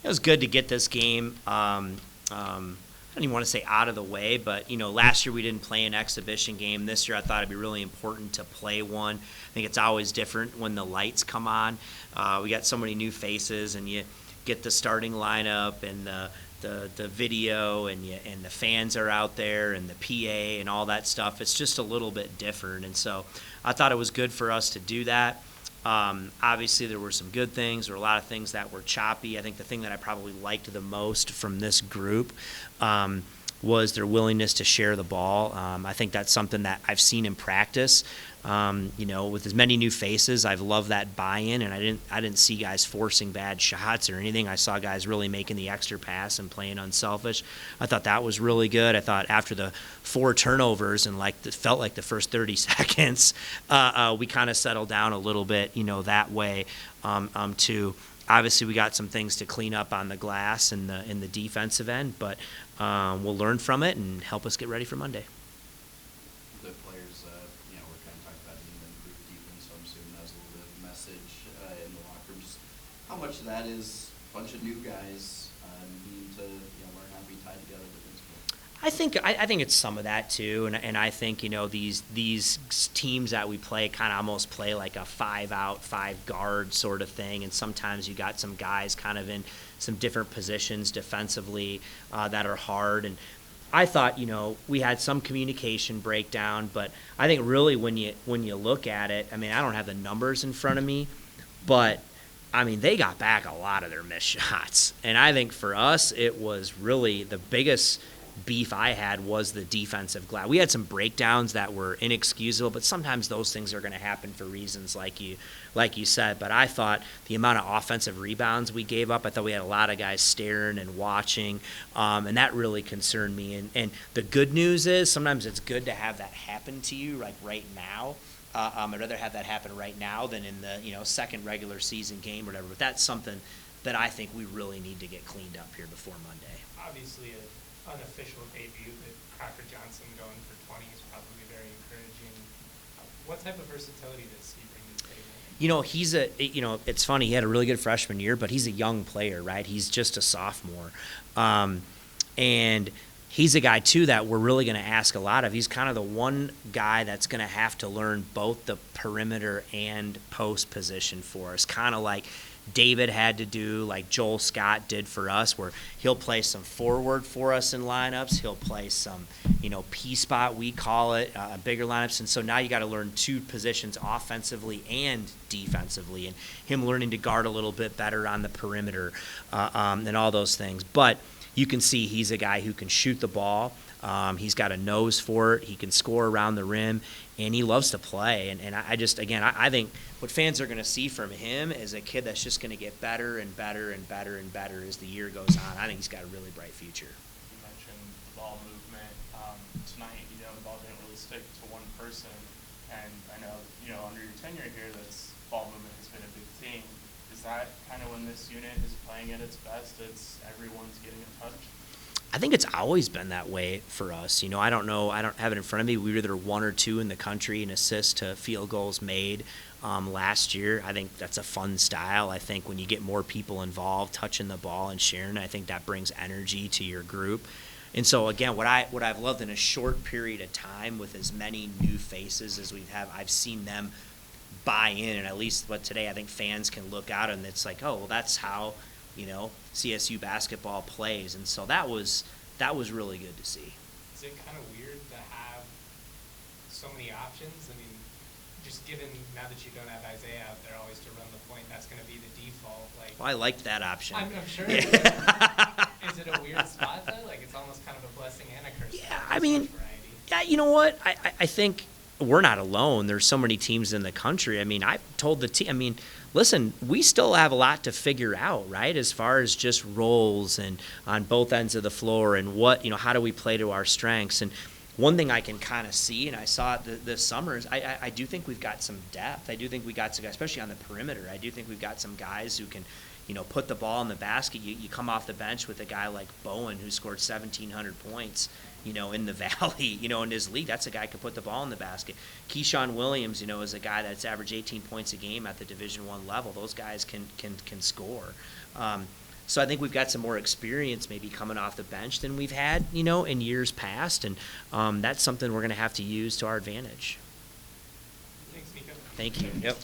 It was good to get this game. I don't even want to say out of the way, but, last year we didn't play an exhibition game. This year I thought it'd be really important to play one. I think it's always different when the lights come on. We got so many new faces, and you get the starting lineup and the video, and the fans are out there, and the PA and all that stuff. It's just a little bit different, and so I thought it was good for us to do that. Obviously, there were some good things. There were a lot of things that were choppy. I think the thing that I probably liked the most from this group was their willingness to share the ball. I think that's something that I've seen in practice. With as many new faces, I've loved that buy-in, and I didn't see guys forcing bad shots or anything. I saw guys really making the extra pass and playing unselfish. I thought that was really good. I thought after the 4 turnovers and it felt like the first 30 seconds, we kind of settled down a little bit, that way too. Obviously, we got some things to clean up on the glass in the defensive end, but we'll learn from it and help us get ready for Monday. The players, we're kind of talking about the improved defense, so I'm assuming that was a little bit of a message in the locker room. Just how much of that is a bunch of new guys needing to learn how to be tied together defensively? I think it's some of that too, and I think these teams that we play kind of almost play like a 5-out, 5-guard sort of thing, and sometimes you got some guys kind of in some different positions defensively that are hard. And I thought we had some communication breakdown, but I think really when you look at it, I don't have the numbers in front of me, but they got back a lot of their missed shots, and I think for us it was really the biggest beef I had was the defensive glass. We had some breakdowns that were inexcusable, but sometimes those things are going to happen for reasons like you said. But I thought the amount of offensive rebounds we gave up, I thought we had a lot of guys staring and watching, and that really concerned me. And the good news is sometimes it's good to have that happen to you like right now. I'd rather have that happen right now than in the second regular season game or whatever. But that's something that I think we really need to get cleaned up here before Monday. Obviously, unofficial debut that Crocker Johnson going for 20 is probably very encouraging. What type of versatility does he bring to the table? It's funny, he had a really good freshman year, but he's a young player, right? He's just a sophomore. And he's a guy, too, that we're really going to ask a lot of. He's kind of the one guy that's going to have to learn both the perimeter and post position for us, kind of like David had to do, like Joel Scott did for us, where he'll play some forward for us in lineups. He'll play some, P-spot, we call it, bigger lineups. And so now you got to learn 2 positions offensively and defensively, and him learning to guard a little bit better on the perimeter and all those things. But you can see he's a guy who can shoot the ball. He's got a nose for it. He can score around the rim, and he loves to play. And I think what fans are going to see from him is a kid that's just going to get better and better and better and better as the year goes on. I think he's got a really bright future. You mentioned the ball movement. Tonight, the ball didn't really stick to one person. And I know, under your tenure here, this ball movement has been a big theme. Is that kind of when this unit is playing at its best? It's everyone's getting a touch? I think it's always been that way for us. I don't know. I don't have it in front of me. We were either 1 or 2 in the country in assists to field goals made last year. I think that's a fun style. I think when you get more people involved, touching the ball and sharing, I think that brings energy to your group. And so, again, what I've loved in a short period of time with as many new faces as we have, I've seen them buy in. And at least today I think fans can look out and it's like, oh, well, that's how CSU basketball plays, and so that was really good to see. Is it kind of weird to have so many options? Just given now that you don't have Isaiah out there always to run the point, that's going to be the default. Well, I liked that option. I'm sure. Yeah. Is it a weird spot though? It's almost kind of a blessing and a curse. Yeah, you know what? I think we're not alone. There's so many teams in the country. I've told the team. Listen, we still have a lot to figure out, right? As far as just roles and on both ends of the floor and how do we play to our strengths? And one thing I can kind of see, and I saw it this summer, is I do think we've got some depth. I do think we got some guys, especially on the perimeter. I do think we've got some guys who can, put the ball in the basket. You come off the bench with a guy like Bowen who scored 1,700 points in the Valley, in his league. That's a guy who can put the ball in the basket. Keyshawn Williams, is a guy that's averaged 18 points a game at the Division I level. Those guys can score. So I think we've got some more experience maybe coming off the bench than we've had, in years past, and that's something we're going to have to use to our advantage. Thanks, Niko. Thank you. Yep.